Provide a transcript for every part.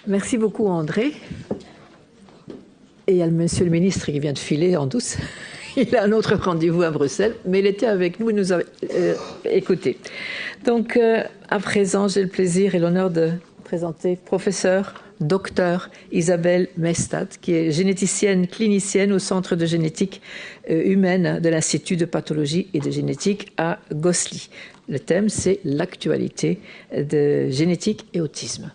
Merci beaucoup, André. Et il y a le monsieur le ministre qui vient de filer en douce. Il a un autre rendez-vous à Bruxelles, mais il était avec nous, il nous a écoutés. Donc, à présent, j'ai le plaisir et l'honneur de présenter professeur, docteur Isabelle Mestad, qui est généticienne clinicienne au Centre de génétique humaine de l'Institut de pathologie et de génétique à Gosselies. Le thème, c'est l'actualité de génétique et autisme.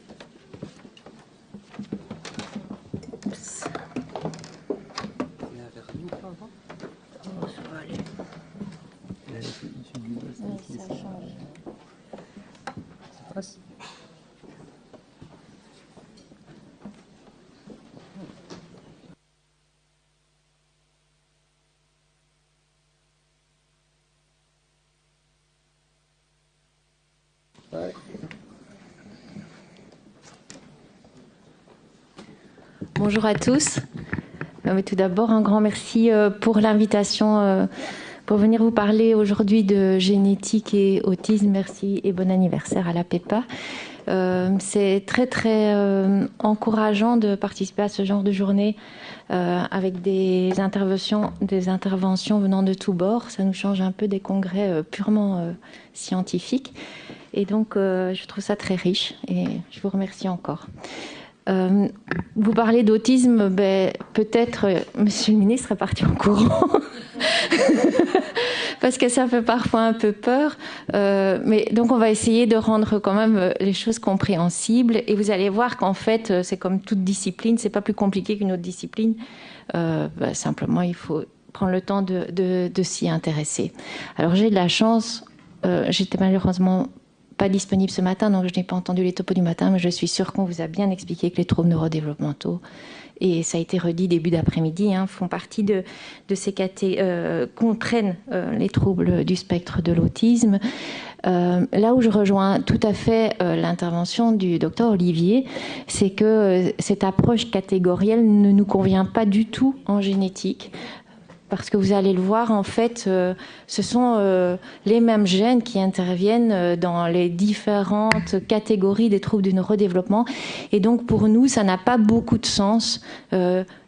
Bonjour à tous. Tout d'abord, un grand merci pour l'invitation pour venir vous parler aujourd'hui de génétique et autisme. Merci et bon anniversaire à la PEPA. C'est très très encourageant de participer à ce genre de journée avec des interventions venant de tous bords. Ça nous change un peu des congrès purement scientifiques. Et donc, je trouve ça très riche et je vous remercie encore. Vous parlez d'autisme, peut-être Monsieur le ministre est parti en courant parce que ça fait parfois un peu peur, mais donc on va essayer de rendre quand même les choses compréhensibles et vous allez voir qu'en fait c'est comme toute discipline, c'est pas plus compliqué qu'une autre discipline, simplement il faut prendre le temps de s'y intéresser. Alors j'ai de la chance, j'étais malheureusement pas disponible ce matin, donc je n'ai pas entendu les topos du matin, mais je suis sûre qu'on vous a bien expliqué que les troubles neurodéveloppementaux, et ça a été redit début d'après-midi, font partie de ces catégories, comprennent les troubles du spectre de l'autisme. Là où je rejoins tout à fait l'intervention du docteur Olivier, c'est que cette approche catégorielle ne nous convient pas du tout en génétique. Parce que vous allez le voir, en fait, ce sont les mêmes gènes qui interviennent dans les différentes catégories des troubles du neurodéveloppement. Et donc, pour nous, ça n'a pas beaucoup de sens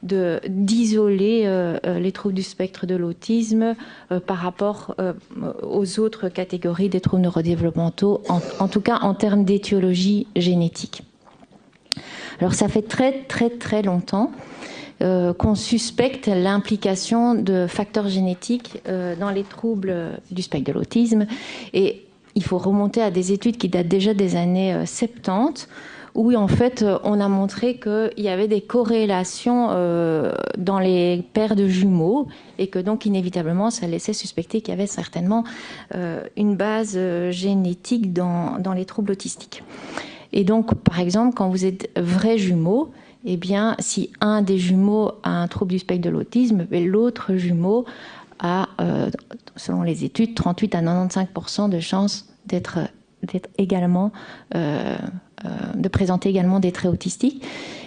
d'isoler les troubles du spectre de l'autisme par rapport aux autres catégories des troubles neurodéveloppementaux, en tout cas en termes d'étiologie génétique. Alors, ça fait très, très, très longtemps qu'on suspecte l'implication de facteurs génétiques dans les troubles du spectre de l'autisme. Et il faut remonter à des études qui datent déjà des années 70, où en fait on a montré qu'il y avait des corrélations dans les paires de jumeaux et que donc inévitablement ça laissait suspecter qu'il y avait certainement une base génétique dans les troubles autistiques. Et donc par exemple quand vous êtes vrais jumeaux, eh bien, si un des jumeaux a un trouble du spectre de l'autisme, l'autre jumeau a, selon les études, 38 à 95% de chances d'être également, de présenter également des traits autistiques.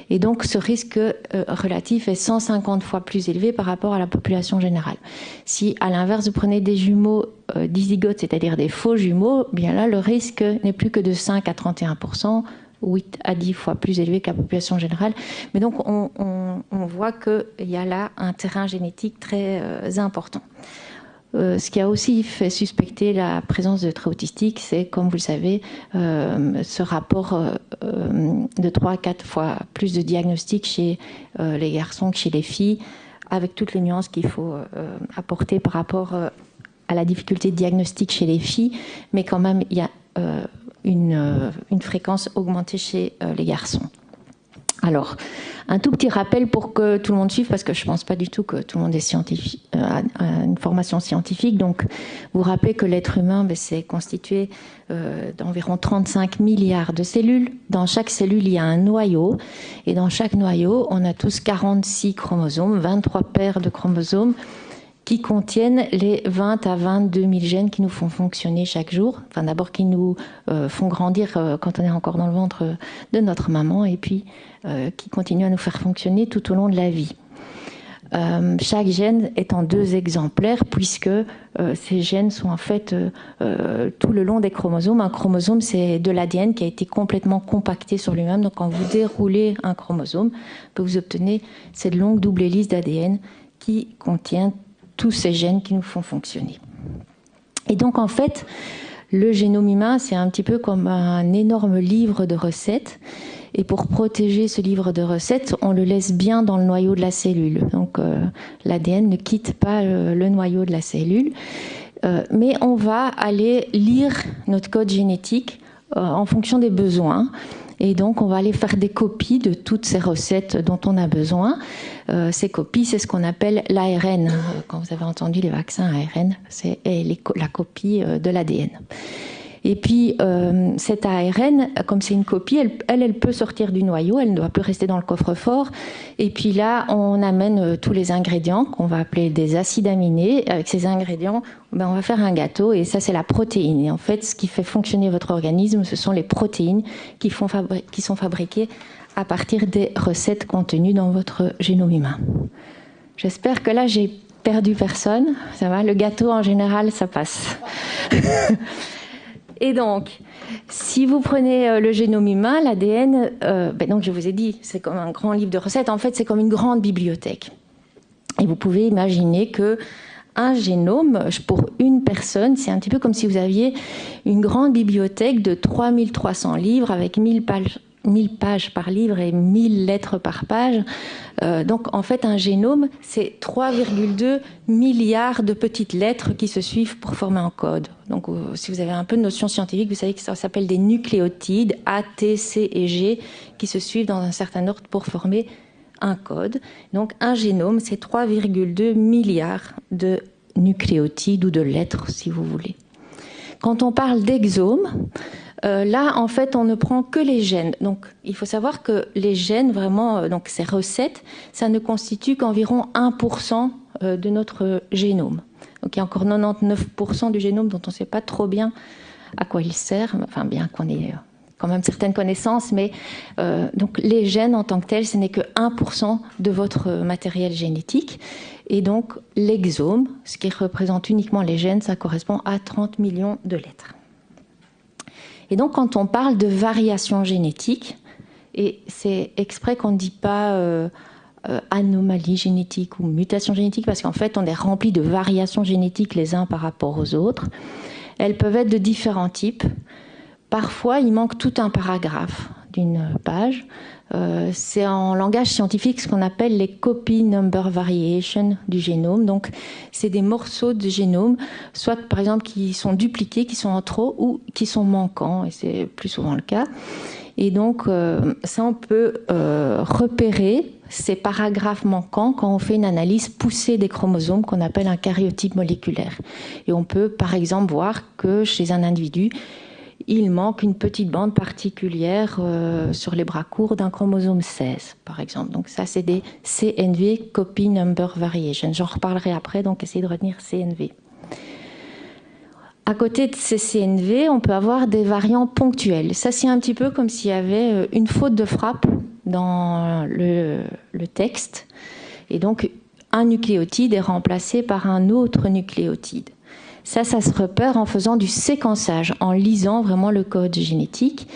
Et donc, ce risque relatif est 150 fois plus élevé par rapport à la population générale. Si, à l'inverse, vous prenez des jumeaux dizygotes, c'est-à-dire des faux jumeaux, bien là, le risque n'est plus que de 5 à 31%. 8 à 10 fois plus élevé que la population générale. Mais donc, on voit qu'il y a là un terrain génétique très important. Ce qui a aussi fait suspecter la présence de traits autistiques, c'est, comme vous le savez, ce rapport de 3 à 4 fois plus de diagnostics chez les garçons que chez les filles, avec toutes les nuances qu'il faut apporter par rapport à la difficulté de diagnostic chez les filles. Mais quand même, il y a une fréquence augmentée chez les garçons. Alors, un tout petit rappel pour que tout le monde suive, parce que je ne pense pas du tout que tout le monde est scientifique, a une formation scientifique. Donc, vous rappelez que l'être humain, c'est constitué d'environ 35 milliards de cellules. Dans chaque cellule, il y a un noyau. Et dans chaque noyau, on a tous 46 chromosomes, 23 paires de chromosomes, qui contiennent les 20 à 22 000 gènes qui nous font fonctionner chaque jour. Enfin, d'abord, qui nous font grandir quand on est encore dans le ventre de notre maman, et puis qui continuent à nous faire fonctionner tout au long de la vie. Chaque gène est en 2 exemplaires puisque ces gènes sont en fait tout le long des chromosomes. Un chromosome, c'est de l'ADN qui a été complètement compacté sur lui-même. Donc quand vous déroulez un chromosome, vous obtenez cette longue double hélice d'ADN qui contient tous ces gènes qui nous font fonctionner. Et donc en fait, le génome humain, c'est un petit peu comme un énorme livre de recettes. Et pour protéger ce livre de recettes, on le laisse bien dans le noyau de la cellule. Donc l'ADN ne quitte pas le noyau de la cellule. Mais on va aller lire notre code génétique en fonction des besoins. Et donc on va aller faire des copies de toutes ces recettes dont on a besoin. Ces copies, c'est ce qu'on appelle l'ARN. Quand vous avez entendu les vaccins ARN, c'est la copie de l'ADN. Et puis, cette ARN, comme c'est une copie, elle peut sortir du noyau, elle ne doit plus rester dans le coffre-fort. Et puis là, on amène tous les ingrédients qu'on va appeler des acides aminés. Avec ces ingrédients, on va faire un gâteau et ça, c'est la protéine. Et en fait, ce qui fait fonctionner votre organisme, ce sont les protéines qui sont fabriquées à partir des recettes contenues dans votre génome humain. J'espère que là, j'ai perdu personne. Ça va, le gâteau, en général, ça passe. Et donc, si vous prenez le génome humain, l'ADN, donc je vous ai dit, c'est comme un grand livre de recettes. En fait, c'est comme une grande bibliothèque. Et vous pouvez imaginer que un génome, pour une personne, c'est un petit peu comme si vous aviez une grande bibliothèque de 3300 livres avec 1000 pages par livre et 1000 lettres par page. Donc, en fait, un génome, c'est 3,2 milliards de petites lettres qui se suivent pour former un code. Donc, si vous avez un peu de notion scientifique, vous savez que ça s'appelle des nucléotides, A, T, C et G, qui se suivent dans un certain ordre pour former un code. Donc, un génome, c'est 3,2 milliards de nucléotides ou de lettres, si vous voulez. Quand on parle d'exome, là, en fait, on ne prend que les gènes. Donc, il faut savoir que les gènes, vraiment, donc ces recettes, ça ne constitue qu'environ 1% de notre génome. Donc, il y a encore 99% du génome dont on ne sait pas trop bien à quoi il sert, enfin, bien qu'on ait quand même certaines connaissances, mais donc les gènes en tant que tels, ce n'est que 1% de votre matériel génétique. Et donc, l'exome, ce qui représente uniquement les gènes, ça correspond à 30 millions de lettres. Et donc, quand on parle de variation génétique, et c'est exprès qu'on ne dit pas anomalie génétique ou mutation génétique, parce qu'en fait, on est rempli de variations génétiques les uns par rapport aux autres. Elles peuvent être de différents types. Parfois, il manque tout un paragraphe d'une page. C'est en langage scientifique ce qu'on appelle les copy number variations du génome. Donc, c'est des morceaux de génome, soit par exemple qui sont dupliqués, qui sont en trop, ou qui sont manquants, et c'est plus souvent le cas. Et donc, ça, on peut repérer ces paragraphes manquants quand on fait une analyse poussée des chromosomes qu'on appelle un karyotype moléculaire. Et on peut, par exemple, voir que chez un individu, il manque une petite bande particulière sur les bras courts d'un chromosome 16, par exemple. Donc ça, c'est des CNV, Copy Number Variation. J'en reparlerai après, donc essayez de retenir CNV. À côté de ces CNV, on peut avoir des variants ponctuels. Ça, c'est un petit peu comme s'il y avait une faute de frappe dans le texte. Et donc, un nucléotide est remplacé par un autre nucléotide. Ça se repère en faisant du séquençage, en lisant vraiment le code génétique.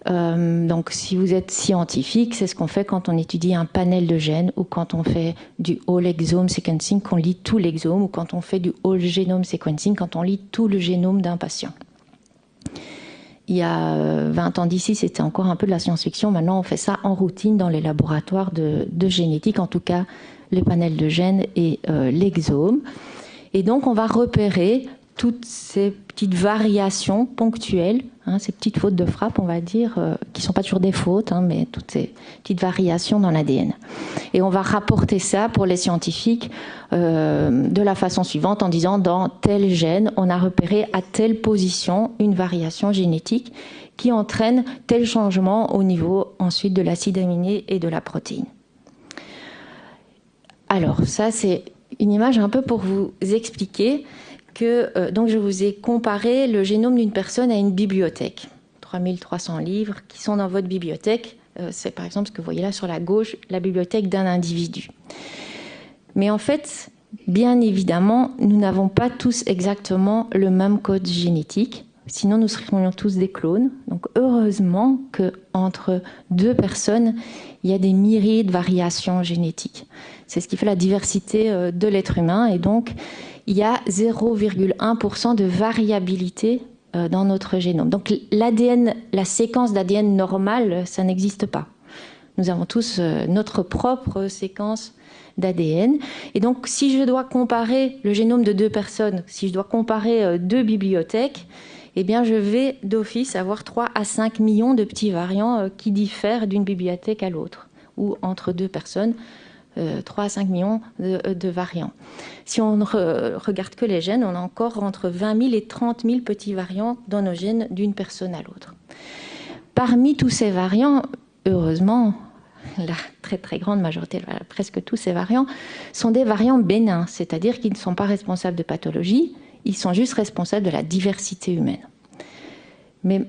Donc, si vous êtes scientifique, c'est ce qu'on fait quand on étudie un panel de gènes ou quand on fait du whole exome sequencing, qu'on lit tout l'exome, ou quand on fait du whole genome sequencing, quand on lit tout le génome d'un patient. Il y a 20 ans d'ici, c'était encore un peu de la science-fiction. Maintenant, on fait ça en routine dans les laboratoires de génétique, en tout cas les panels de gènes et l'exome. Et donc, on va repérer toutes ces petites variations ponctuelles, ces petites fautes de frappe, on va dire, qui ne sont pas toujours des fautes, mais toutes ces petites variations dans l'ADN. Et on va rapporter ça pour les scientifiques de la façon suivante, en disant, dans tel gène, on a repéré à telle position une variation génétique qui entraîne tel changement au niveau ensuite de l'acide aminé et de la protéine. Alors, ça, c'est une image un peu pour vous expliquer que donc je vous ai comparé le génome d'une personne à une bibliothèque. 3300 livres qui sont dans votre bibliothèque. C'est par exemple ce que vous voyez là sur la gauche, la bibliothèque d'un individu. Mais en fait, bien évidemment, nous n'avons pas tous exactement le même code génétique. Sinon, nous serions tous des clones. Donc, heureusement qu'entre deux personnes, il y a des myriades de variations génétiques. C'est ce qui fait la diversité de l'être humain. Et donc, il y a 0,1% de variabilité dans notre génome. Donc, l'ADN, la séquence d'ADN normale, ça n'existe pas. Nous avons tous notre propre séquence d'ADN. Et donc, si je dois comparer le génome de deux personnes, si je dois comparer deux bibliothèques, eh bien, je vais d'office avoir 3 à 5 millions de petits variants qui diffèrent d'une bibliothèque à l'autre, ou entre deux personnes, 3 à 5 millions de variants. Si on ne regarde que les gènes, on a encore entre 20 000 et 30 000 petits variants dans nos gènes d'une personne à l'autre. Parmi tous ces variants, heureusement, la très très grande majorité, presque tous ces variants, sont des variants bénins, c'est-à-dire qu'ils ne sont pas responsables de pathologie, ils sont juste responsables de la diversité humaine. Mais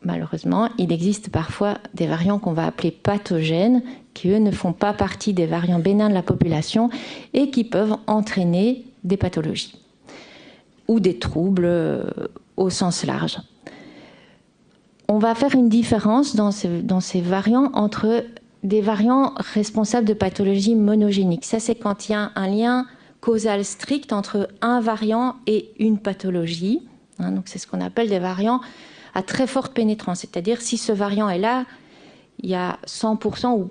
malheureusement, il existe parfois des variants qu'on va appeler pathogènes, qui eux ne font pas partie des variants bénins de la population et qui peuvent entraîner des pathologies ou des troubles au sens large. On va faire une différence dans ces variants entre des variants responsables de pathologies monogéniques. Ça, c'est quand il y a un lien causal strict entre un variant et une pathologie. Donc c'est ce qu'on appelle des variants à très forte pénétrance. C'est-à-dire, si ce variant est là, il y a 100% ou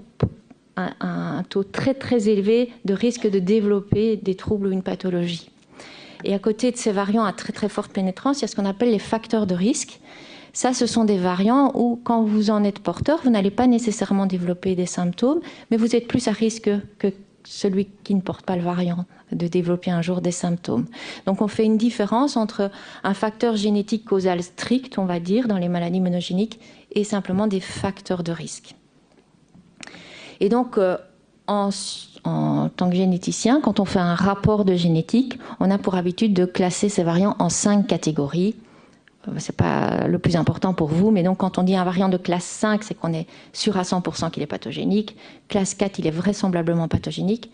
un taux très très élevé de risque de développer des troubles ou une pathologie. Et à côté de ces variants à très très forte pénétrance, il y a ce qu'on appelle les facteurs de risque. Ça, ce sont des variants où, quand vous en êtes porteur, vous n'allez pas nécessairement développer des symptômes, mais vous êtes plus à risque que celui qui ne porte pas le variant de développer un jour des symptômes. Donc, on fait une différence entre un facteur génétique causal strict, on va dire, dans les maladies monogéniques, et simplement des facteurs de risque. Et donc, en tant que généticien, quand on fait un rapport de génétique, on a pour habitude de classer ces variants en 5 catégories. C'est pas le plus important pour vous, mais donc quand on dit un variant de classe 5, c'est qu'on est sûr à 100% qu'il est pathogénique. Classe 4, il est vraisemblablement pathogénique.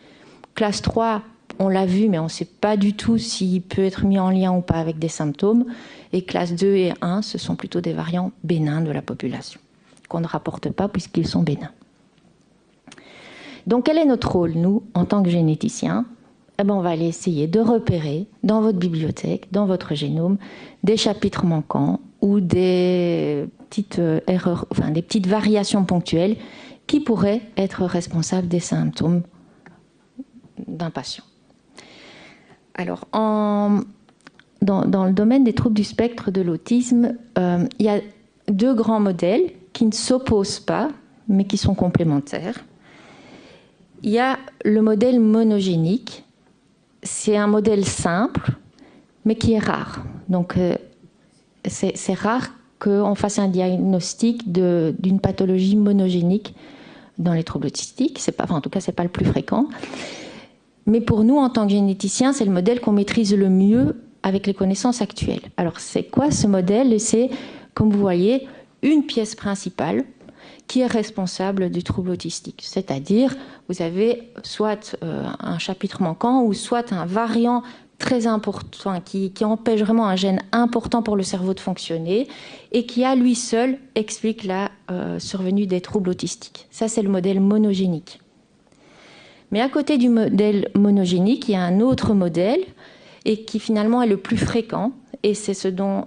Classe 3, on l'a vu, mais on ne sait pas du tout s'il peut être mis en lien ou pas avec des symptômes. Et classe 2 et 1, ce sont plutôt des variants bénins de la population, qu'on ne rapporte pas puisqu'ils sont bénins. Donc quel est notre rôle, nous, en tant que généticiens ? Eh bien, on va aller essayer de repérer dans votre bibliothèque, dans votre génome, des chapitres manquants ou des petites erreurs, enfin des petites variations ponctuelles qui pourraient être responsables des symptômes d'un patient. Alors, dans le domaine des troubles du spectre de l'autisme, il y a 2 grands modèles qui ne s'opposent pas, mais qui sont complémentaires. Il y a le modèle monogénique. C'est un modèle simple, mais qui est rare. Donc, c'est rare qu'on fasse un diagnostic d'une pathologie monogénique dans les troubles autistiques. En tout cas, ce n'est pas le plus fréquent. Mais pour nous, en tant que généticiens, c'est le modèle qu'on maîtrise le mieux avec les connaissances actuelles. Alors, c'est quoi ce modèle ? C'est, comme vous voyez, une pièce principale qui est responsable du trouble autistique. C'est-à-dire, vous avez soit un chapitre manquant ou soit un variant très important qui empêche vraiment un gène important pour le cerveau de fonctionner et qui, à lui seul, explique la survenue des troubles autistiques. Ça, c'est le modèle monogénique. Mais à côté du modèle monogénique, il y a un autre modèle et qui finalement est le plus fréquent. Et c'est ce dont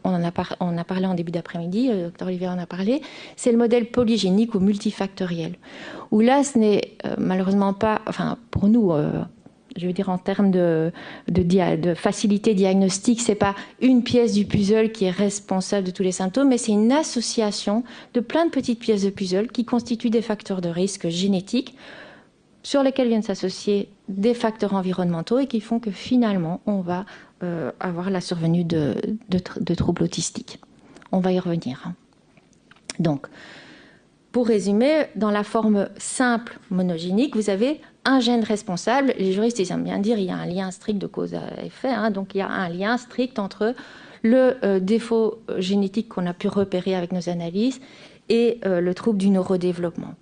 on a parlé en début d'après-midi, le Dr Olivier en a parlé, c'est le modèle polygénique ou multifactoriel. Où là, ce n'est malheureusement pas, enfin pour nous, je veux dire en termes de facilité diagnostique, c'est pas une pièce du puzzle qui est responsable de tous les symptômes, mais c'est une association de plein de petites pièces de puzzle qui constituent des facteurs de risque génétiques sur lesquels viennent s'associer des facteurs environnementaux et qui font que finalement, on va avoir la survenue de troubles autistiques. On va y revenir. Donc, pour résumer, dans la forme simple monogénique, vous avez un gène responsable. Les juristes ils aiment bien dire qu'il y a un lien strict de cause à effet. Donc, il y a un lien strict entre le défaut génétique qu'on a pu repérer avec nos analyses et le trouble du neurodéveloppement.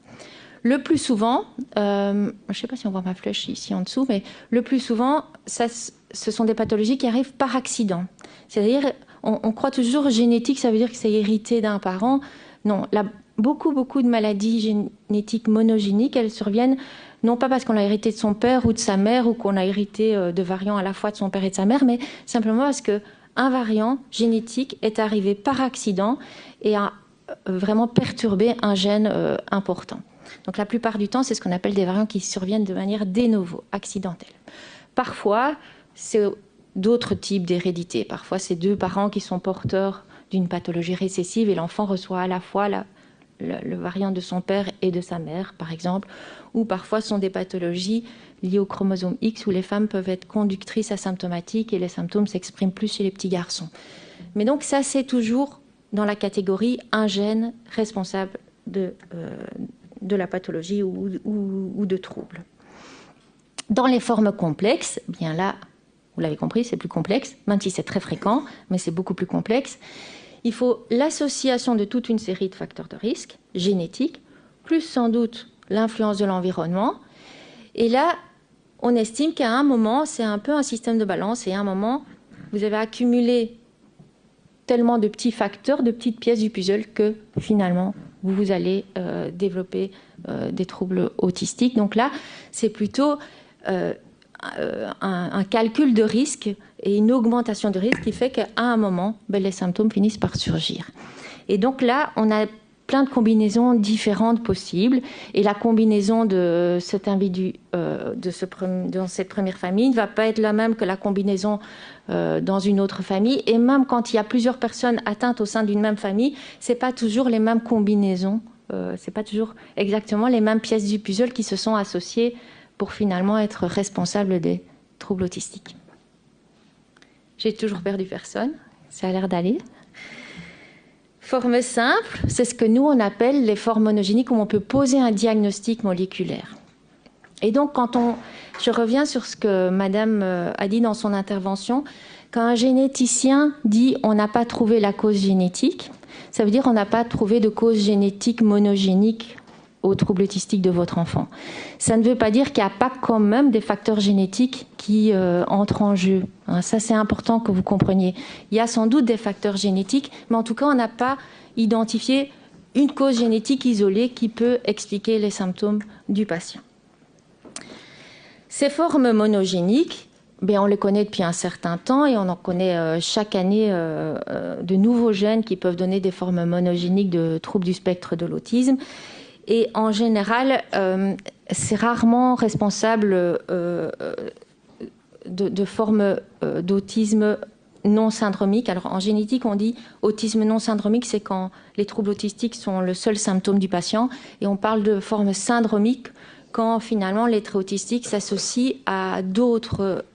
Le plus souvent, je ne sais pas si on voit ma flèche ici en dessous, mais le plus souvent, ce sont des pathologies qui arrivent par accident. C'est-à-dire, on croit toujours génétique, ça veut dire que c'est hérité d'un parent. Non, beaucoup de maladies génétiques monogéniques, elles surviennent non pas parce qu'on l'a hérité de son père ou de sa mère, ou qu'on a hérité de variants à la fois de son père et de sa mère, mais simplement parce qu'un variant génétique est arrivé par accident et a vraiment perturbé un gène important. Donc la plupart du temps, c'est ce qu'on appelle des variants qui surviennent de manière de novo, accidentelle. Parfois, c'est d'autres types d'hérédité. Parfois, c'est deux parents qui sont porteurs d'une pathologie récessive et l'enfant reçoit à la fois le variant de son père et de sa mère, par exemple. Ou parfois, ce sont des pathologies liées au chromosome X où les femmes peuvent être conductrices asymptomatiques et les symptômes s'expriment plus chez les petits garçons. Mais donc ça, c'est toujours dans la catégorie un gène responsable de la pathologie ou de troubles. Dans les formes complexes, bien là, vous l'avez compris, c'est plus complexe, même si c'est très fréquent, mais c'est beaucoup plus complexe. Il faut l'association de toute une série de facteurs de risque génétiques, plus sans doute l'influence de l'environnement. Et là, on estime qu'à un moment, c'est un peu un système de balance, et à un moment, vous avez accumulé tellement de petits facteurs, de petites pièces du puzzle que finalement, vous allez développer des troubles autistiques. Donc là, c'est plutôt un calcul de risque et une augmentation de risque qui fait qu'à un moment, les symptômes finissent par surgir. Et donc là, on a plein de combinaisons différentes possibles. Et la combinaison de cet individu dans cette première famille ne va pas être la même que la combinaison dans une autre famille. Et même quand il y a plusieurs personnes atteintes au sein d'une même famille, ce n'est pas toujours les mêmes combinaisons. Ce n'est pas toujours exactement les mêmes pièces du puzzle qui se sont associées pour finalement être responsables des troubles autistiques. J'ai toujours perdu personne. Ça a l'air d'aller. Forme simple, c'est ce que nous, on appelle les formes monogéniques où on peut poser un diagnostic moléculaire. Et donc, je reviens sur ce que Madame a dit dans son intervention, quand un généticien dit « on n'a pas trouvé la cause génétique », ça veut dire qu'on n'a pas trouvé de cause génétique monogénique aux troubles autistiques de votre enfant. Ça ne veut pas dire qu'il n'y a pas quand même des facteurs génétiques qui entrent en jeu. Ça, c'est important que vous compreniez. Il y a sans doute des facteurs génétiques, mais en tout cas, on n'a pas identifié une cause génétique isolée qui peut expliquer les symptômes du patient. Ces formes monogéniques, on les connaît depuis un certain temps et on en connaît chaque année de nouveaux gènes qui peuvent donner des formes monogéniques de troubles du spectre de l'autisme. Et en général, c'est rarement responsable de formes d'autisme non syndromique. Alors en génétique, on dit autisme non syndromique, c'est quand les troubles autistiques sont le seul symptôme du patient. Et on parle de formes syndromiques quand finalement les traits autistiques s'associent à d'autres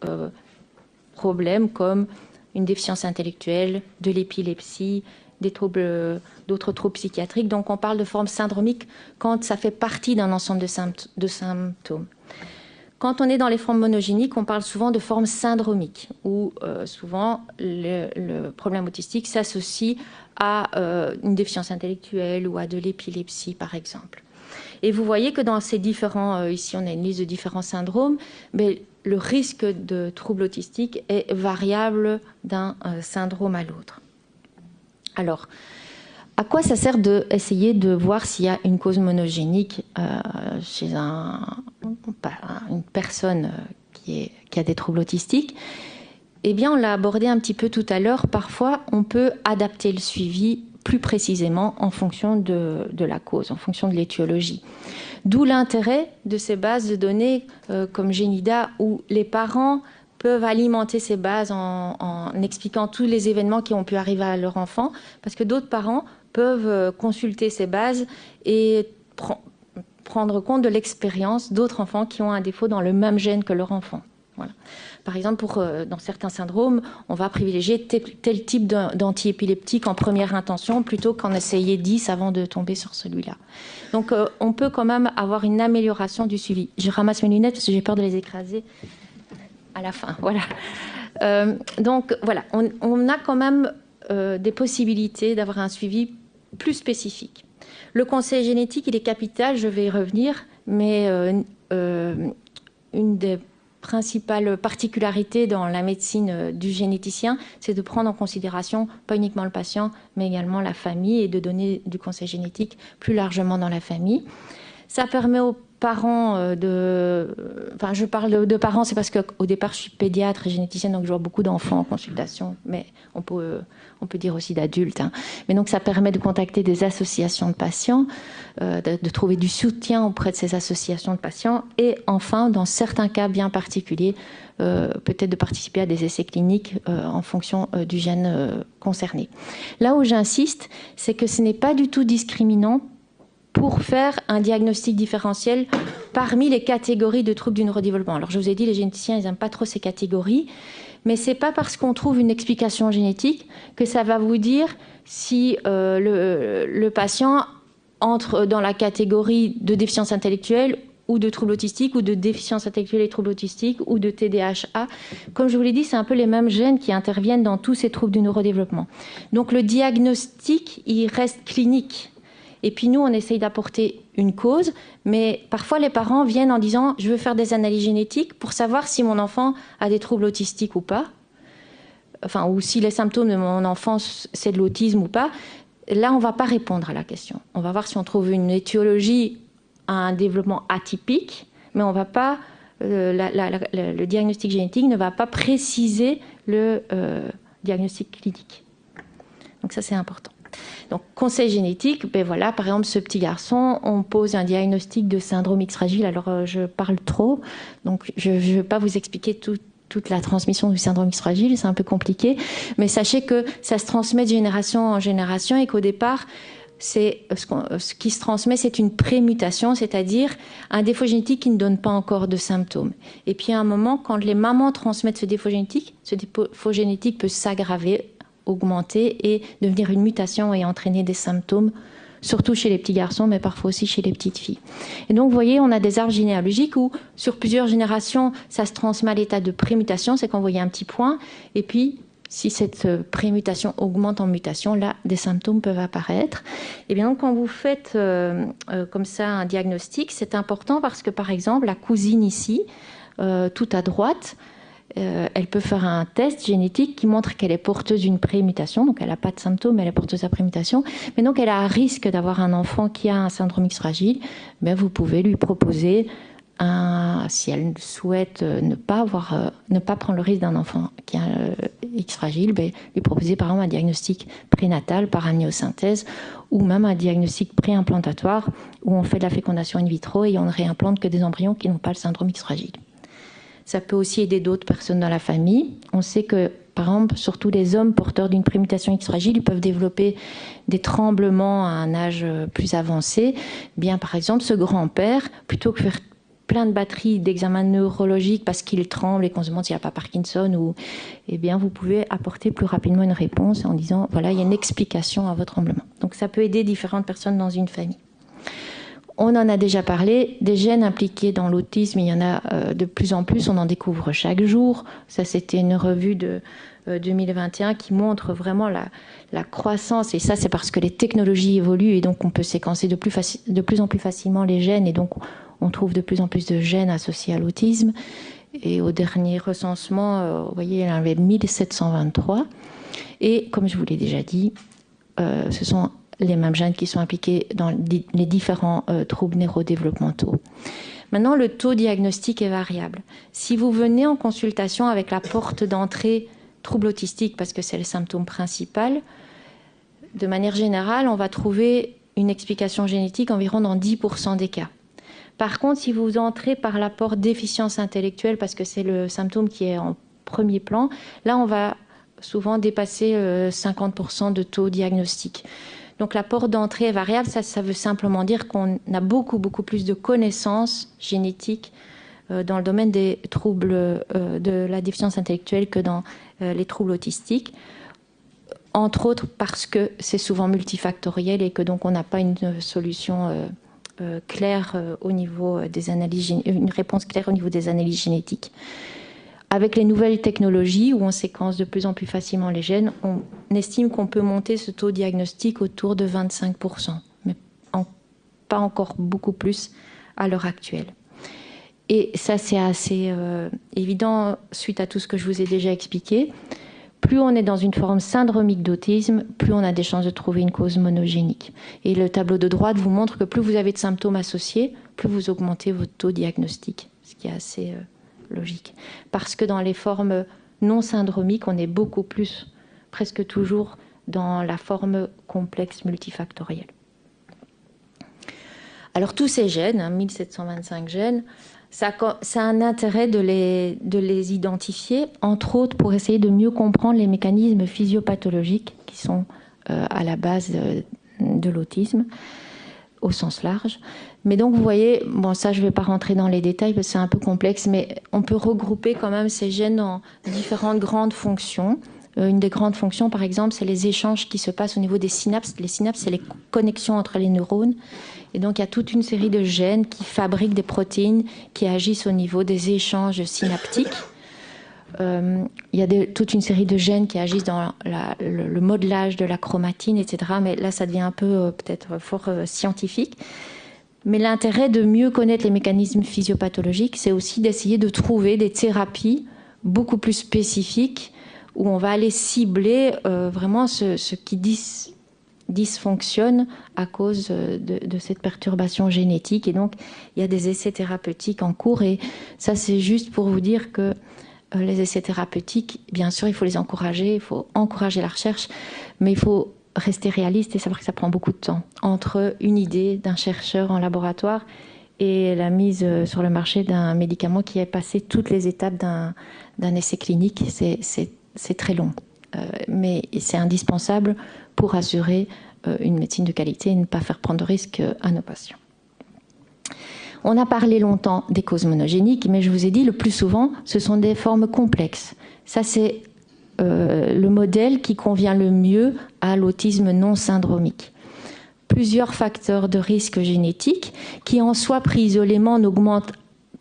problèmes comme une déficience intellectuelle, de l'épilepsie, d'autres troubles psychiatriques. Donc on parle de forme syndromique quand ça fait partie d'un ensemble de symptômes. Quand on est dans les formes monogéniques, on parle souvent de forme syndromique, où souvent le problème autistique s'associe à une déficience intellectuelle ou à de l'épilepsie, par exemple. Et vous voyez que dans ces différents, ici on a une liste de différents syndromes, mais le risque de trouble autistique est variable d'un syndrome à l'autre. Alors, à quoi ça sert d'essayer de voir s'il y a une cause monogénique chez une personne qui a des troubles autistiques? Eh bien, on l'a abordé un petit peu tout à l'heure. Parfois, on peut adapter le suivi plus précisément en fonction de la cause, en fonction de l'étiologie. D'où l'intérêt de ces bases de données comme Génida, où les parents peuvent alimenter ces bases en expliquant tous les événements qui ont pu arriver à leur enfant, parce que d'autres parents peuvent consulter ces bases et prendre compte de l'expérience d'autres enfants qui ont un défaut dans le même gène que leur enfant. Voilà. Par exemple, dans certains syndromes, on va privilégier tel type d'antiépileptique en première intention plutôt qu'en essayer 10 avant de tomber sur celui-là. Donc, on peut quand même avoir une amélioration du suivi. Je ramasse mes lunettes parce que j'ai peur de les écraser à la fin. Voilà. Donc, voilà, on a quand même des possibilités d'avoir un suivi plus spécifique. Le conseil génétique, il est capital, je vais y revenir, mais une des principale particularité dans la médecine du généticien, c'est de prendre en considération pas uniquement le patient, mais également la famille et de donner du conseil génétique plus largement dans la famille. Ça permet aux parents Enfin, je parle de parents, c'est parce qu'au départ, je suis pédiatre et généticienne, donc je vois beaucoup d'enfants en consultation, mais on peut dire aussi d'adultes. Hein. Mais donc, ça permet de contacter des associations de patients, de trouver du soutien auprès de ces associations de patients et enfin, dans certains cas bien particuliers, peut-être de participer à des essais cliniques en fonction du gène concerné. Là où j'insiste, c'est que ce n'est pas du tout discriminant pour faire un diagnostic différentiel parmi les catégories de troubles du neurodéveloppement. Alors je vous ai dit, les généticiens, ils n'aiment pas trop ces catégories, mais c'est pas parce qu'on trouve une explication génétique que ça va vous dire si le patient entre dans la catégorie de déficience intellectuelle ou de troubles autistiques, ou de déficience intellectuelle et troubles autistiques, ou de TDAH. Comme je vous l'ai dit, c'est un peu les mêmes gènes qui interviennent dans tous ces troubles du neurodéveloppement. Donc le diagnostic, il reste clinique. Et puis nous, on essaye d'apporter une cause, mais parfois les parents viennent en disant « je veux faire des analyses génétiques pour savoir si mon enfant a des troubles autistiques ou pas, enfin, ou si les symptômes de mon enfant, c'est de l'autisme ou pas ». Là, on ne va pas répondre à la question. On va voir si on trouve une étiologie à un développement atypique, mais on va pas, le diagnostic génétique ne va pas préciser le diagnostic clinique. Donc ça, c'est important. Donc, conseil génétique, ben voilà, par exemple, ce petit garçon, on pose un diagnostic de syndrome X fragile. Alors, je parle trop, donc je ne vais pas vous expliquer toute la transmission du syndrome X fragile, c'est un peu compliqué, mais sachez que ça se transmet de génération en génération et qu'au départ, ce qui se transmet, c'est une prémutation, c'est-à-dire un défaut génétique qui ne donne pas encore de symptômes. Et puis, à un moment, quand les mamans transmettent ce défaut génétique peut s'aggraver, augmenter et devenir une mutation et entraîner des symptômes, surtout chez les petits garçons, mais parfois aussi chez les petites filles. Et donc, vous voyez, on a des arbres généalogiques où, sur plusieurs générations, ça se transmet à l'état de prémutation, c'est quand vous voyez un petit point, et puis, si cette prémutation augmente en mutation, là, des symptômes peuvent apparaître. Et bien donc, quand vous faites comme ça un diagnostic, c'est important parce que, par exemple, la cousine ici, tout à droite, elle peut faire un test génétique qui montre qu'elle est porteuse d'une prémutation, donc elle n'a pas de symptômes, mais elle est porteuse de la prémutation, mais donc elle a un risque d'avoir un enfant qui a un syndrome X fragile. Mais vous pouvez lui proposer, si elle souhaite ne pas prendre le risque d'un enfant qui a X fragile, lui proposer par exemple un diagnostic prénatal par amniosynthèse ou même un diagnostic préimplantatoire où on fait de la fécondation in vitro et on ne réimplante que des embryons qui n'ont pas le syndrome X fragile. Ça peut aussi aider d'autres personnes dans la famille. On sait que, par exemple, surtout les hommes porteurs d'une prémutation X fragile, ils peuvent développer des tremblements à un âge plus avancé. Bien, par exemple, ce grand-père, plutôt que faire plein de batteries d'examens neurologiques parce qu'il tremble et qu'on se demande s'il n'y a pas Parkinson, eh bien, vous pouvez apporter plus rapidement une réponse en disant, voilà, il y a une explication à votre tremblement. Donc, ça peut aider différentes personnes dans une famille. On en a déjà parlé, des gènes impliqués dans l'autisme, il y en a de plus en plus, on en découvre chaque jour. Ça, c'était une revue de 2021 qui montre vraiment la croissance. Et ça, c'est parce que les technologies évoluent et donc on peut séquencer de plus en plus facilement les gènes. Et donc, on trouve de plus en plus de gènes associés à l'autisme. Et au dernier recensement, vous voyez, il y en avait 1723. Et comme je vous l'ai déjà dit, ce sont les mêmes gènes qui sont impliqués dans les différents troubles neurodéveloppementaux. Maintenant, le taux diagnostique est variable. Si vous venez en consultation avec la porte d'entrée trouble autistique, parce que c'est le symptôme principal, de manière générale, on va trouver une explication génétique environ dans 10% des cas. Par contre, si vous entrez par la porte déficience intellectuelle, parce que c'est le symptôme qui est en premier plan, là, on va souvent dépasser 50% de taux diagnostique. Donc la porte d'entrée est variable, ça veut simplement dire qu'on a beaucoup plus de connaissances génétiques dans le domaine des troubles de la déficience intellectuelle que dans les troubles autistiques, entre autres parce que c'est souvent multifactoriel et que donc on n'a pas une solution claire au niveau des analyses, une réponse claire au niveau des analyses génétiques. Avec les nouvelles technologies où on séquence de plus en plus facilement les gènes, on estime qu'on peut monter ce taux diagnostique autour de 25%, mais pas encore beaucoup plus à l'heure actuelle. Et ça, c'est assez évident suite à tout ce que je vous ai déjà expliqué. Plus on est dans une forme syndromique d'autisme, plus on a des chances de trouver une cause monogénique. Et le tableau de droite vous montre que plus vous avez de symptômes associés, plus vous augmentez votre taux diagnostique, ce qui est assez logique. Parce que dans les formes non syndromiques, on est beaucoup plus, presque toujours, dans la forme complexe multifactorielle. Alors tous ces gènes, 1725 gènes, ça a un intérêt de les identifier, entre autres pour essayer de mieux comprendre les mécanismes physiopathologiques qui sont à la base de l'autisme, au sens large. Mais donc vous voyez, bon ça je ne vais pas rentrer dans les détails parce que c'est un peu complexe, mais on peut regrouper quand même ces gènes en différentes grandes fonctions. Une des grandes fonctions, par exemple, c'est les échanges qui se passent au niveau des synapses. Les synapses, c'est les connexions entre les neurones. Et donc, il y a toute une série de gènes qui fabriquent des protéines qui agissent au niveau des échanges synaptiques. Il y a toute une série de gènes qui agissent dans le modelage de la chromatine, etc. Mais là, ça devient un peu peut-être fort scientifique. Mais l'intérêt de mieux connaître les mécanismes physiopathologiques, c'est aussi d'essayer de trouver des thérapies beaucoup plus spécifiques où on va aller cibler vraiment ce qui dysfonctionne à cause de cette perturbation génétique. Et donc, il y a des essais thérapeutiques en cours. Et ça, c'est juste pour vous dire que les essais thérapeutiques, bien sûr, il faut les encourager, il faut encourager la recherche, mais il faut rester réaliste et savoir que ça prend beaucoup de temps. Entre une idée d'un chercheur en laboratoire et la mise sur le marché d'un médicament qui a passé toutes les étapes d'un essai clinique, c'est très long. Mais c'est indispensable pour assurer une médecine de qualité et ne pas faire prendre de risques à nos patients. On a parlé longtemps des causes monogéniques, mais je vous ai dit, le plus souvent, ce sont des formes complexes. Ça, c'est le modèle qui convient le mieux à l'autisme non syndromique. Plusieurs facteurs de risque génétique qui, en soi, pris isolément, n'augmentent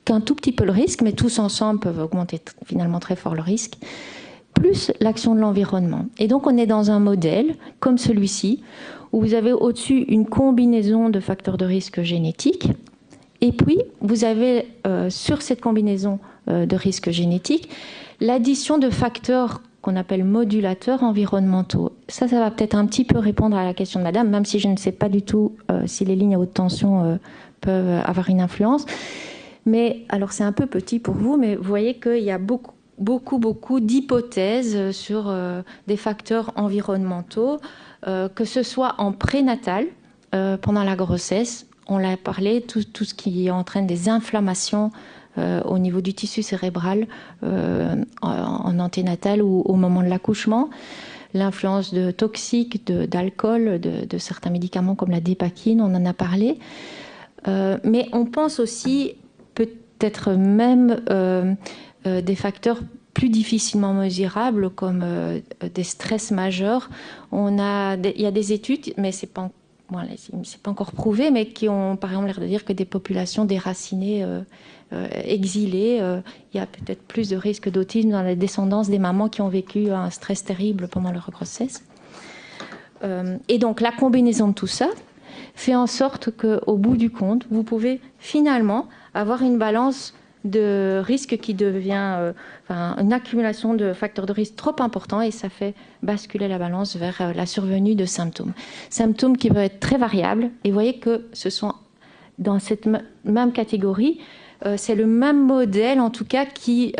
qu'un tout petit peu le risque, mais tous ensemble peuvent augmenter finalement très fort le risque, plus l'action de l'environnement. Et donc, on est dans un modèle comme celui-ci, où vous avez au-dessus une combinaison de facteurs de risque génétiques, et puis vous avez sur cette combinaison de risque génétique l'addition de facteurs qu'on appelle modulateurs environnementaux. Ça va peut-être un petit peu répondre à la question de madame, même si je ne sais pas du tout si les lignes à haute tension peuvent avoir une influence. Mais alors c'est un peu petit pour vous, mais vous voyez qu'il y a beaucoup d'hypothèses sur des facteurs environnementaux, que ce soit en prénatal, pendant la grossesse, on l'a parlé, tout ce qui entraîne des inflammations au niveau du tissu cérébral en anténatal ou au moment de l'accouchement, l'influence de toxiques, d'alcool, de certains médicaments comme la dépakine, on en a parlé. Mais on pense aussi peut-être même des facteurs plus difficilement mesurables comme des stress majeurs. Il y a des études, mais c'est pas encore prouvé, mais qui ont par exemple l'air de dire que des populations déracinées, exilées, il y a peut-être plus de risque d'autisme dans la descendance des mamans qui ont vécu un stress terrible pendant leur grossesse. Et donc la combinaison de tout ça fait en sorte qu'au bout du compte, vous pouvez finalement avoir une balance de risque qui devient une accumulation de facteurs de risque trop importants et ça fait basculer la balance vers la survenue de symptômes. Symptômes qui peuvent être très variables et vous voyez que ce sont dans cette même catégorie, c'est le même modèle en tout cas qui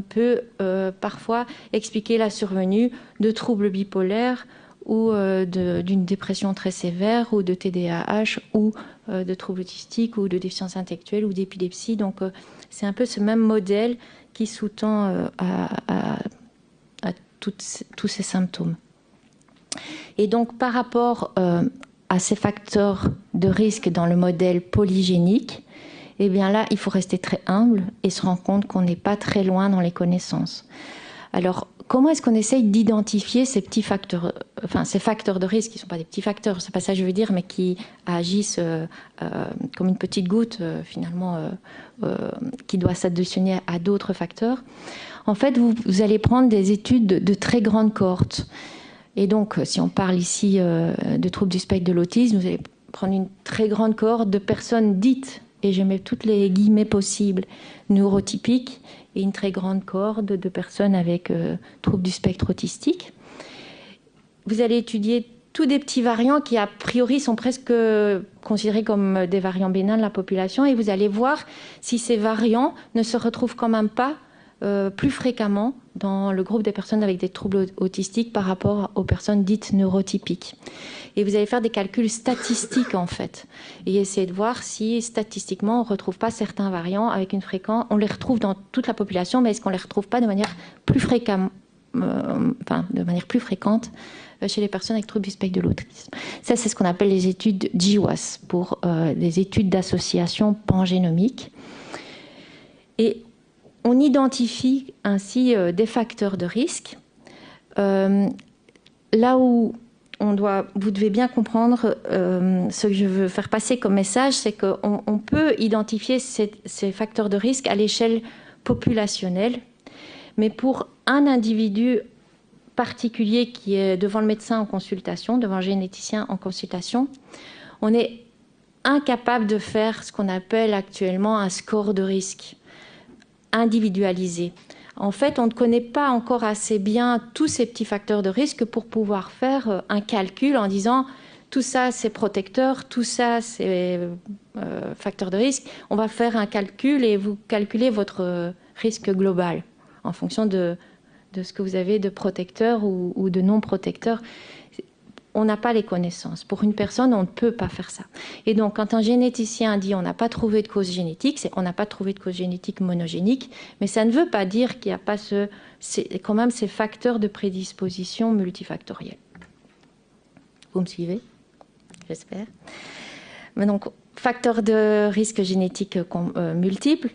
peut parfois expliquer la survenue de troubles bipolaires ou d'une dépression très sévère ou de TDAH ou de troubles autistiques ou de déficience intellectuelle ou d'épilepsie. Donc c'est un peu ce même modèle qui sous-tend à tous ces symptômes. Et donc par rapport à ces facteurs de risque dans le modèle polygénique, eh bien là, il faut rester très humble et se rendre compte qu'on n'est pas très loin dans les connaissances. Alors, comment est-ce qu'on essaye d'identifier ces petits facteurs, ces facteurs de risque qui ne sont pas des petits facteurs, c'est pas ça que je veux dire, mais qui agissent comme une petite goutte finalement qui doit s'additionner à d'autres facteurs. En fait, vous allez prendre des études de très grande cohorte. Et donc, si on parle ici de troubles du spectre de l'autisme, vous allez prendre une très grande cohorte de personnes dites, et je mets toutes les guillemets possibles, neurotypiques, et une très grande cohorte de personnes avec troubles du spectre autistique. Vous allez étudier tous des petits variants qui, a priori, sont presque considérés comme des variants bénins de la population, et vous allez voir si ces variants ne se retrouvent quand même pas plus fréquemment dans le groupe des personnes avec des troubles autistiques par rapport aux personnes dites neurotypiques. Et vous allez faire des calculs statistiques, en fait, et essayer de voir si, statistiquement, on ne retrouve pas certains variants avec une fréquence. On les retrouve dans toute la population, mais est-ce qu'on ne les retrouve pas de manière plus fréquente, chez les personnes avec troubles du spectre de l'autisme. Ça, c'est ce qu'on appelle les études GWAS, pour des études d'association pangénomique. Et on identifie ainsi des facteurs de risque. Là où vous devez bien comprendre ce que je veux faire passer comme message, c'est qu'on peut identifier ces facteurs de risque à l'échelle populationnelle, mais pour un individu particulier qui est devant le médecin en consultation, devant le généticien en consultation, on est incapable de faire ce qu'on appelle actuellement un score de risque individualisé. En fait, on ne connaît pas encore assez bien tous ces petits facteurs de risque pour pouvoir faire un calcul en disant tout ça c'est protecteur, tout ça c'est facteur de risque. On va faire un calcul et vous calculez votre risque global en fonction de ce que vous avez de protecteur ou de non protecteur. On n'a pas les connaissances. Pour une personne, on ne peut pas faire ça. Et donc, quand un généticien dit on n'a pas trouvé de cause génétique, c'est on n'a pas trouvé de cause génétique monogénique, mais ça ne veut pas dire qu'il n'y a pas quand même ces facteurs de prédisposition multifactoriels. Vous me suivez? J'espère. Mais donc, facteurs de risque génétique multiples,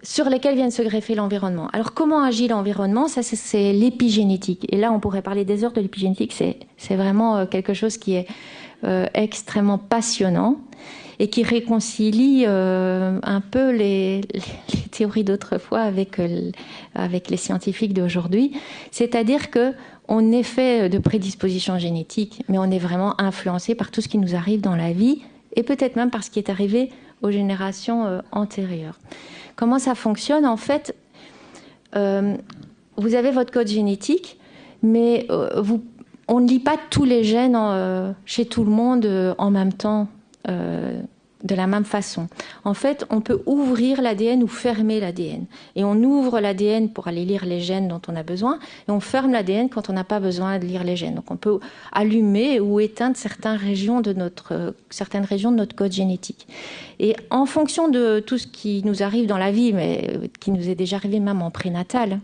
sur lesquels vient de se greffer l'environnement. Alors, comment agit l'environnement? Ça, c'est l'épigénétique. Et là, on pourrait parler des heures de l'épigénétique. C'est vraiment quelque chose qui est extrêmement passionnant et qui réconcilie un peu les théories d'autrefois avec les scientifiques d'aujourd'hui. C'est-à-dire qu'on est fait de prédisposition génétique, mais on est vraiment influencé par tout ce qui nous arrive dans la vie et peut-être même par ce qui est arrivé aux générations antérieures. Comment ça fonctionne? En fait, vous avez votre code génétique, mais on ne lit pas tous les gènes chez tout le monde en même temps, de la même façon. En fait, on peut ouvrir l'ADN ou fermer l'ADN. Et on ouvre l'ADN pour aller lire les gènes dont on a besoin, et on ferme l'ADN quand on n'a pas besoin de lire les gènes. Donc on peut allumer ou éteindre certaines régions de notre code génétique. Et en fonction de tout ce qui nous arrive dans la vie, mais qui nous est déjà arrivé même en prénatal,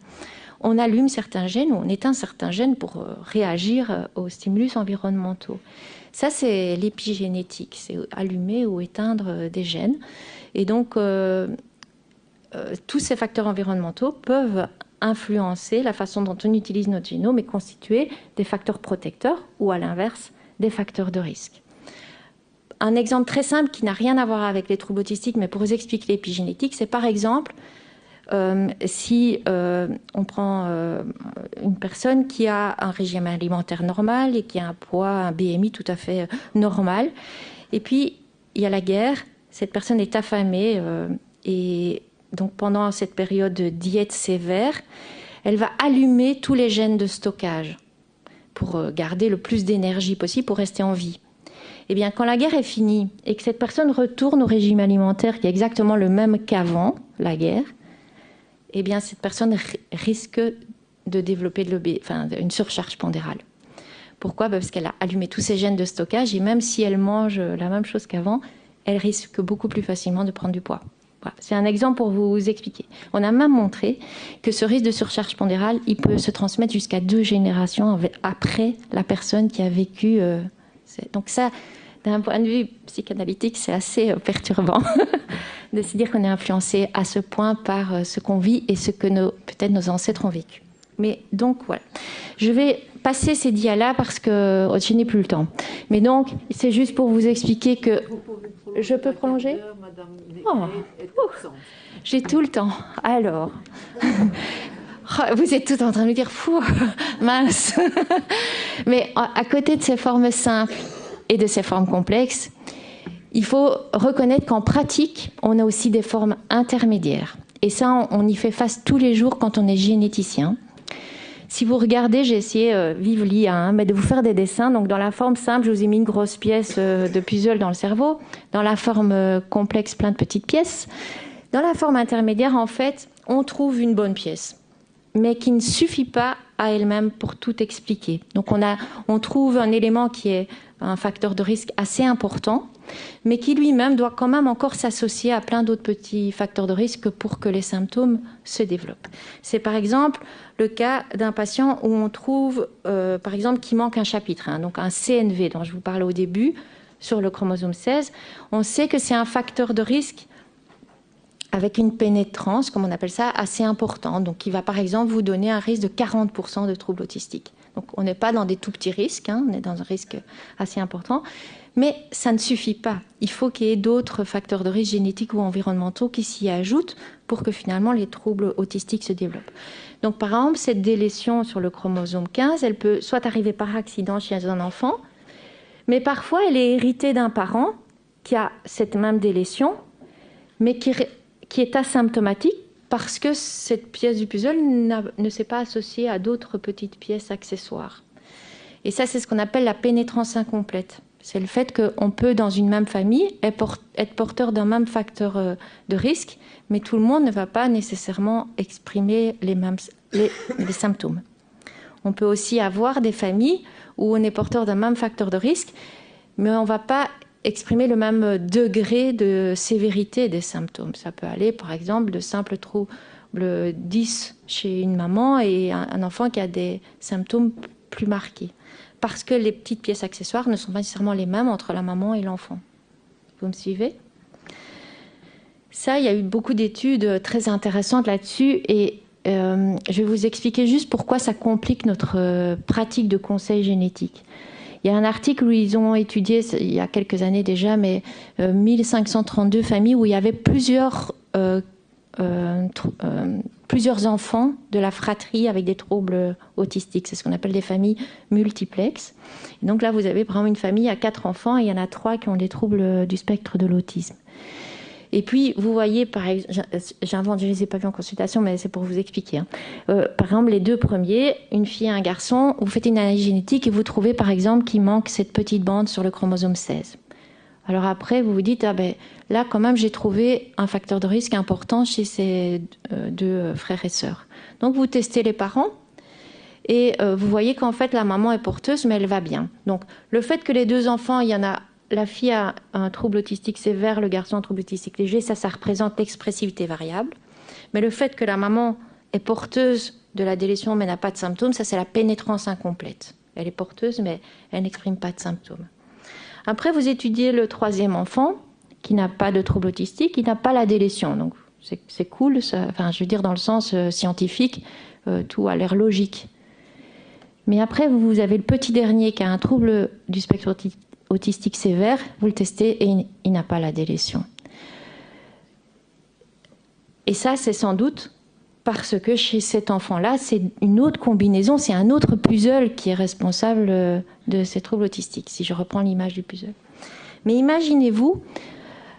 on allume certains gènes ou on éteint certains gènes pour réagir aux stimulus environnementaux. Ça, c'est l'épigénétique, c'est allumer ou éteindre des gènes. Et donc, tous ces facteurs environnementaux peuvent influencer la façon dont on utilise notre génome et constituer des facteurs protecteurs ou, à l'inverse, des facteurs de risque. Un exemple très simple qui n'a rien à voir avec les troubles autistiques, mais pour vous expliquer l'épigénétique, c'est par exemple si on prend une personne qui a un régime alimentaire normal et qui a un poids, un BMI tout à fait normal, et puis il y a la guerre, cette personne est affamée et donc pendant cette période de diète sévère, elle va allumer tous les gènes de stockage pour garder le plus d'énergie possible pour rester en vie. Eh bien, quand la guerre est finie et que cette personne retourne au régime alimentaire qui est exactement le même qu'avant la guerre, eh bien, cette personne risque de développer une surcharge pondérale. Pourquoi? Parce qu'elle a allumé tous ses gènes de stockage et même si elle mange la même chose qu'avant, elle risque beaucoup plus facilement de prendre du poids. Voilà. C'est un exemple pour vous expliquer. On a même montré que ce risque de surcharge pondérale, il peut se transmettre jusqu'à 2 générations après la personne qui a vécu. Donc ça, d'un point de vue psychanalytique, c'est assez perturbant de se dire qu'on est influencé à ce point par ce qu'on vit et ce que peut-être nos ancêtres ont vécu. Mais donc, voilà. Je vais passer ces dias-là parce que je n'ai plus le temps. Mais donc, c'est juste pour vous expliquer que... Je peux prolonger? J'ai tout le temps. Alors... Vous êtes tout en train de me dire, fou, mince. Mais à côté de ces formes simples et de ces formes complexes, Il faut reconnaître qu'en pratique, on a aussi des formes intermédiaires. Et ça, on y fait face tous les jours quand on est généticien. Si vous regardez, j'ai essayé, vive l'IA, hein, mais de vous faire des dessins. Donc, dans la forme simple, je vous ai mis une grosse pièce de puzzle dans le cerveau. Dans la forme complexe, plein de petites pièces. Dans la forme intermédiaire, en fait, on trouve une bonne pièce, mais qui ne suffit pas à elle-même pour tout expliquer. Donc, on trouve un élément qui est un facteur de risque assez important, mais qui lui-même doit quand même encore s'associer à plein d'autres petits facteurs de risque pour que les symptômes se développent. C'est par exemple le cas d'un patient où on trouve, par exemple, qu'il manque un chapitre, hein, donc un CNV dont je vous parlais au début, sur le chromosome 16. On sait que c'est un facteur de risque avec une pénétrance, comme on appelle ça, assez important, donc qui va par exemple vous donner un risque de 40% de troubles autistiques. Donc on n'est pas dans des tout petits risques, hein, on est dans un risque assez important, mais ça ne suffit pas. Il faut qu'il y ait d'autres facteurs de risque génétiques ou environnementaux qui s'y ajoutent pour que finalement les troubles autistiques se développent. Donc par exemple, cette délétion sur le chromosome 15, elle peut soit arriver par accident chez un enfant, mais parfois elle est héritée d'un parent qui a cette même délétion, mais qui est asymptomatique parce que cette pièce du puzzle ne s'est pas associée à d'autres petites pièces accessoires. Et ça, c'est ce qu'on appelle la pénétrance incomplète. C'est le fait qu'on peut, dans une même famille, être porteur d'un même facteur de risque, mais tout le monde ne va pas nécessairement exprimer les symptômes. On peut aussi avoir des familles où on est porteur d'un même facteur de risque, mais on ne va pas exprimer le même degré de sévérité des symptômes. Ça peut aller, par exemple, de simples troubles 10 chez une maman et un enfant qui a des symptômes plus marqués. Parce que les petites pièces accessoires ne sont pas nécessairement les mêmes entre la maman et l'enfant. Vous me suivez ? Ça, il y a eu beaucoup d'études très intéressantes là-dessus et je vais vous expliquer juste pourquoi ça complique notre pratique de conseil génétique. Il y a un article où ils ont étudié, il y a quelques années déjà, mais 1532 familles où il y avait plusieurs enfants de la fratrie avec des troubles autistiques. C'est ce qu'on appelle des familles multiplexes. Et donc là, vous avez par exemple une famille à 4 enfants et il y en a 3 qui ont des troubles du spectre de l'autisme. Et puis, vous voyez, par exemple, j'invente, je ne les ai pas vus en consultation, mais c'est pour vous expliquer. Hein. Par exemple, les 2 premiers, une fille et un garçon, vous faites une analyse génétique et vous trouvez, par exemple, qu'il manque cette petite bande sur le chromosome 16. Alors après, vous vous dites, ah ben, là, quand même, j'ai trouvé un facteur de risque important chez ces 2 frères et sœurs. Donc, vous testez les parents et vous voyez qu'en fait, la maman est porteuse, mais elle va bien. Donc, le fait que les 2 enfants, il y en a la fille a un trouble autistique sévère, le garçon a un trouble autistique léger, ça représente l'expressivité variable. Mais le fait que la maman est porteuse de la délétion mais n'a pas de symptômes, ça c'est la pénétrance incomplète. Elle est porteuse mais elle n'exprime pas de symptômes. Après, vous étudiez le 3e enfant qui n'a pas de trouble autistique, qui n'a pas la délétion. Donc c'est cool, ça, enfin, je veux dire dans le sens scientifique, tout a l'air logique. Mais après, vous avez le petit dernier qui a un trouble du spectre autistique sévère, vous le testez et il n'a pas la délétion. Et ça, c'est sans doute parce que chez cet enfant-là, c'est une autre combinaison, c'est un autre puzzle qui est responsable de ces troubles autistiques, si je reprends l'image du puzzle. Mais imaginez-vous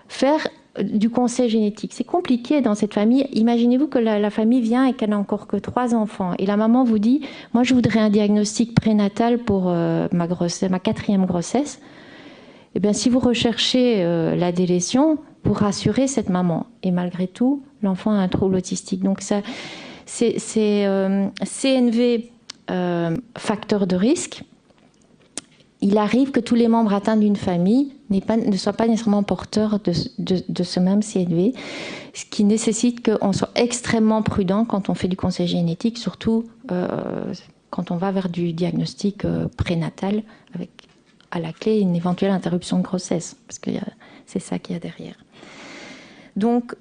faire du conseil génétique. C'est compliqué dans cette famille. Imaginez-vous que la famille vient et qu'elle n'a encore que 3 enfants. Et la maman vous dit, moi je voudrais un diagnostic prénatal pour ma 4e grossesse. Eh bien, si vous recherchez la délétion, vous rassurez cette maman. Et malgré tout, l'enfant a un trouble autistique. Donc, ça, c'est CNV, facteur de risque. Il arrive que tous les membres atteints d'une famille ne soient pas nécessairement porteurs de ce même CNV, ce qui nécessite qu'on soit extrêmement prudent quand on fait du conseil génétique, surtout quand on va vers du diagnostic prénatal avec à la clé une éventuelle interruption de grossesse, parce que c'est ça qu'il y a derrière. Donc,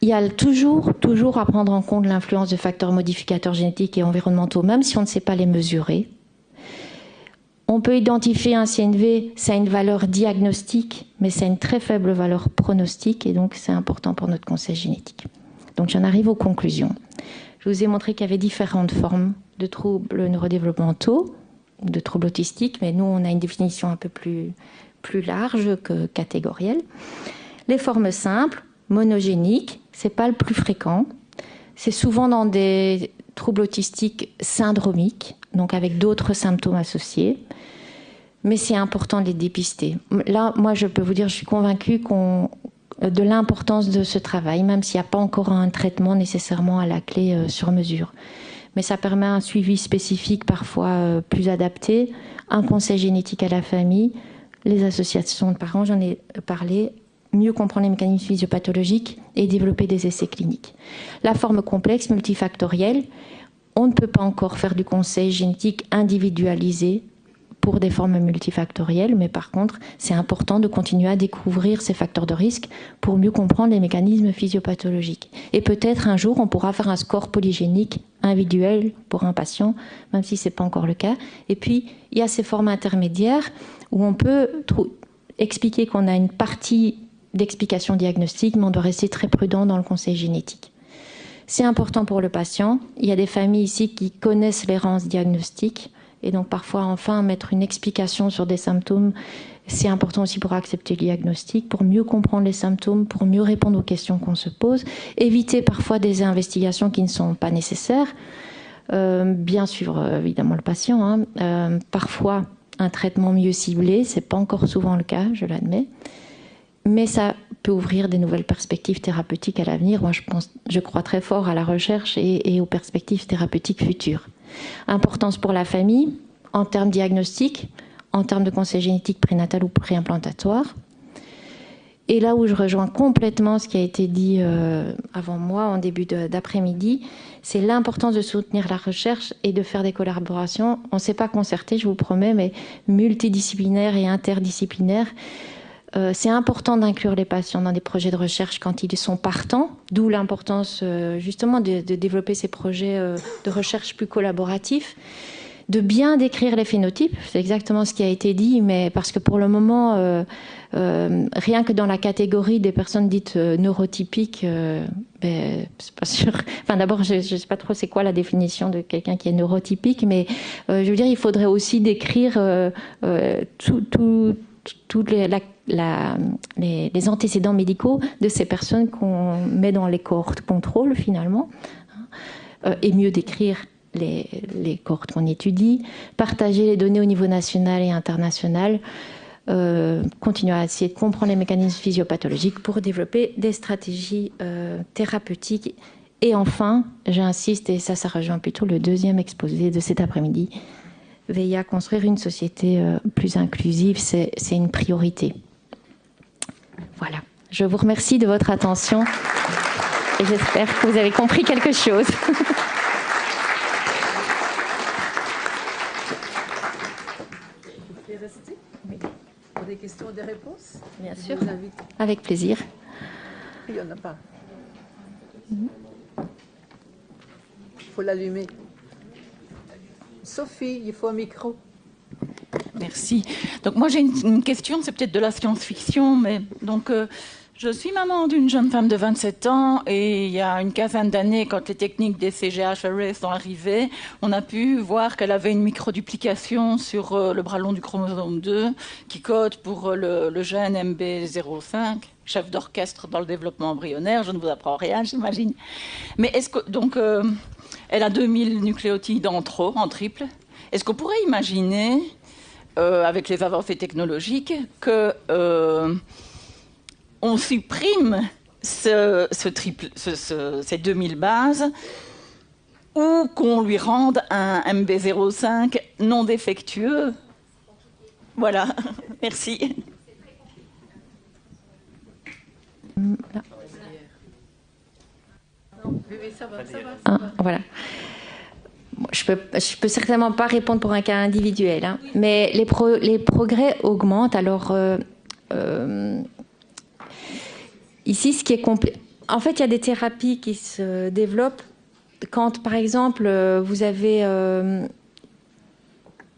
il y a toujours à prendre en compte l'influence de facteurs modificateurs génétiques et environnementaux, même si on ne sait pas les mesurer. On peut identifier un CNV, ça a une valeur diagnostique, mais ça a une très faible valeur pronostique, et donc c'est important pour notre conseil génétique. Donc j'en arrive aux conclusions. Je vous ai montré qu'il y avait différentes formes de troubles neurodéveloppementaux, de troubles autistiques, mais nous, on a une définition un peu plus plus large que catégorielle. Les formes simples, monogéniques, c'est pas le plus fréquent. C'est souvent dans des troubles autistiques syndromiques, donc avec d'autres symptômes associés. Mais c'est important de les dépister. Là, moi, je peux vous dire, je suis convaincue de l'importance de ce travail, même s'il n'y a pas encore un traitement nécessairement à la clé sur mesure. Mais ça permet un suivi spécifique, parfois plus adapté, un conseil génétique à la famille, les associations de parents, j'en ai parlé, mieux comprendre les mécanismes physiopathologiques et développer des essais cliniques. La forme complexe, multifactorielle, on ne peut pas encore faire du conseil génétique individualisé pour des formes multifactorielles, mais par contre, c'est important de continuer à découvrir ces facteurs de risque pour mieux comprendre les mécanismes physiopathologiques. Et peut-être un jour, on pourra faire un score polygénique individuel pour un patient, même si ce n'est pas encore le cas. Et puis, il y a ces formes intermédiaires où on peut expliquer qu'on a une partie d'explication diagnostique, mais on doit rester très prudent dans le conseil génétique. C'est important pour le patient. Il y a des familles ici qui connaissent l'errance diagnostique. Et donc parfois, enfin, mettre une explication sur des symptômes, c'est important aussi pour accepter le diagnostic, pour mieux comprendre les symptômes, pour mieux répondre aux questions qu'on se pose, éviter parfois des investigations qui ne sont pas nécessaires, bien suivre évidemment le patient, parfois un traitement mieux ciblé, c'est pas encore souvent le cas, je l'admets, mais ça peut ouvrir des nouvelles perspectives thérapeutiques à l'avenir. Moi, je crois très fort à la recherche et aux perspectives thérapeutiques futures. Importance pour la famille, en termes diagnostiques, en termes de conseil génétique prénatal ou préimplantatoire. Et là où je rejoins complètement ce qui a été dit avant moi, en début d'après-midi, c'est l'importance de soutenir la recherche et de faire des collaborations. On ne s'est pas concerté, je vous promets, mais multidisciplinaires et interdisciplinaires. C'est important d'inclure les patients dans des projets de recherche quand ils sont partants, d'où l'importance justement de développer ces projets de recherche plus collaboratifs, de bien décrire les phénotypes, c'est exactement ce qui a été dit, mais parce que pour le moment, rien que dans la catégorie des personnes dites neurotypiques, c'est pas sûr. Enfin, d'abord, je ne sais pas trop c'est quoi la définition de quelqu'un qui est neurotypique, mais je veux dire, il faudrait aussi décrire tous les antécédents médicaux de ces personnes qu'on met dans les cohortes contrôle finalement, et mieux décrire les cohortes qu'on étudie, partager les données au niveau national et international, continuer à essayer de comprendre les mécanismes physiopathologiques pour développer des stratégies thérapeutiques. Et enfin, j'insiste, et ça rejoint plutôt le deuxième exposé de cet après-midi, veiller à construire une société plus inclusive, c'est une priorité. Voilà. Je vous remercie de votre attention et j'espère que vous avez compris quelque chose. Vous pouvez rester ? Oui. Pour des questions et des réponses ? Bien sûr. Avec plaisir. Il n'y en a pas. Il faut l'allumer. Sophie, il faut un micro. Merci. Donc moi j'ai une question, c'est peut-être de la science-fiction, mais donc je suis maman d'une jeune femme de 27 ans et il y a une quinzaine d'années, quand les techniques des CGHRS sont arrivées, on a pu voir qu'elle avait une microduplication sur le bras long du chromosome 2 qui code pour le gène MB05, chef d'orchestre dans le développement embryonnaire. Je ne vous apprends rien, j'imagine. Mais est-ce que donc elle a 2000 nucléotides en trop, en triple. Est-ce qu'on pourrait imaginer, avec les avancées technologiques, que on supprime ces 2000 bases ou qu'on lui rende un MB05 non défectueux? Voilà, merci. Voilà. Je peux certainement pas répondre pour un cas individuel, mais les progrès augmentent. Alors, ici, ce qui est en fait, il y a des thérapies qui se développent quand, par exemple, vous avez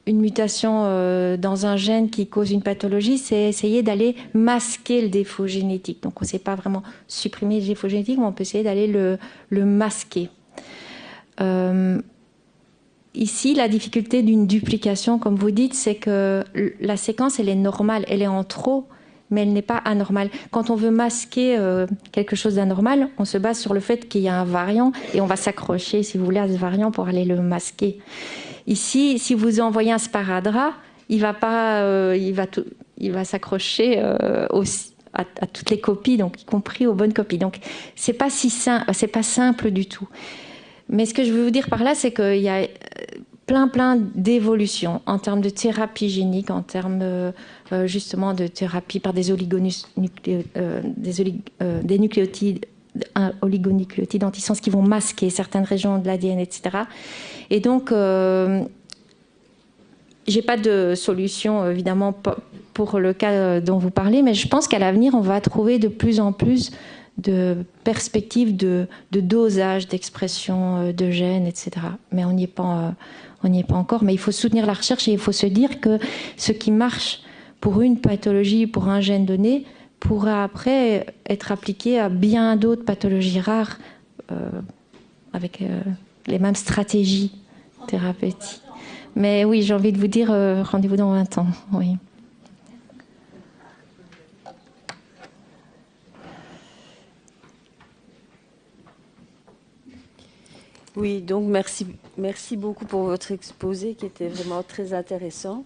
une mutation dans un gène qui cause une pathologie, c'est essayer d'aller masquer le défaut génétique. Donc, on ne sait pas vraiment supprimer le défaut génétique, mais on peut essayer d'aller le masquer. ici, la difficulté d'une duplication, comme vous dites, c'est que la séquence, elle est normale, elle est en trop, mais elle n'est pas anormale. Quand on veut masquer quelque chose d'anormal, on se base sur le fait qu'il y a un variant et on va s'accrocher, si vous voulez, à ce variant pour aller le masquer. Ici, si vous envoyez un sparadrap, il va s'accrocher aussi à toutes les copies, donc y compris aux bonnes copies. Donc c'est pas simple du tout. Mais ce que je veux vous dire par là, c'est qu'il y a plein d'évolutions en termes de thérapie génique, en termes justement de thérapie par des nucléotides, oligonucléotides antisens qui vont masquer certaines régions de l'ADN, etc. Et donc, j'ai pas de solution, évidemment, pour le cas dont vous parlez, mais je pense qu'à l'avenir, on va trouver de plus en plus de perspectives de dosage, d'expression de gènes, etc. Mais on n'y est pas encore. Mais il faut soutenir la recherche et il faut se dire que ce qui marche pour une pathologie, pour un gène donné, pourra après être appliqué à bien d'autres pathologies rares avec les mêmes stratégies thérapeutiques. Mais oui, j'ai envie de vous dire, rendez-vous dans 20 ans. Oui. Oui, donc merci beaucoup pour votre exposé qui était vraiment très intéressant.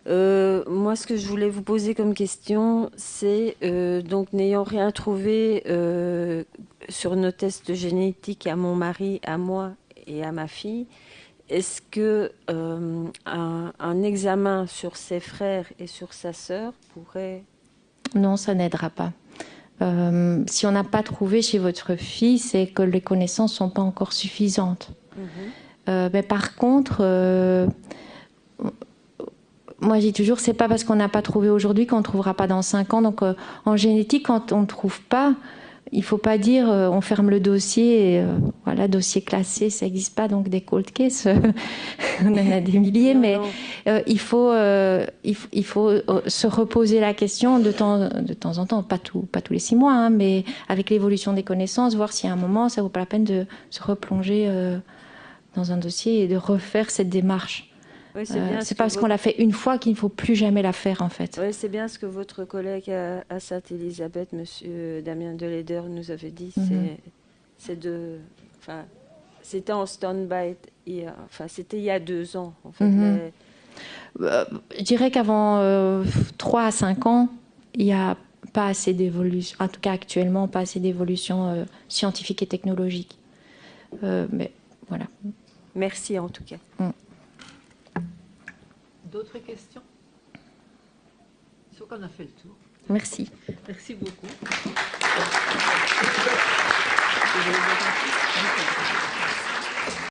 Moi, ce que je voulais vous poser comme question, c'est donc n'ayant rien trouvé sur nos tests génétiques à mon mari, à moi et à ma fille, est-ce que un examen sur ses frères et sur sa sœur pourrait... Non, ça n'aidera pas. Si on n'a pas trouvé chez votre fille, c'est que les connaissances ne sont pas encore suffisantes. Mais par contre, moi je dis toujours, c'est pas parce qu'on n'a pas trouvé aujourd'hui qu'on ne trouvera pas dans 5 ans. Donc en génétique, quand on ne trouve pas, il ne faut pas dire on ferme le dossier, et, voilà, dossier classé, ça n'existe pas, donc des cold cases, on en a des milliers, mais il faut se reposer la question de temps en temps, pas tous les 6 mois, hein, mais avec l'évolution des connaissances, voir si à un moment ça ne vaut pas la peine de se replonger dans un dossier et de refaire cette démarche. Oui, c'est pas parce qu'on l'a fait une fois qu'il ne faut plus jamais la faire, en fait. Oui, c'est bien ce que votre collègue à Sainte-Élisabeth, monsieur Damien Deleder, nous avait dit. C'était en stand-by, c'était il y a 2 ans, en fait. Je dirais qu'avant 3 à 5 ans, il n'y a pas assez d'évolution, en tout cas actuellement, pas assez d'évolution scientifique et technologique. Mais voilà. Merci en tout cas. D'autres questions? Je crois qu'on a fait le tour. Merci. Merci beaucoup.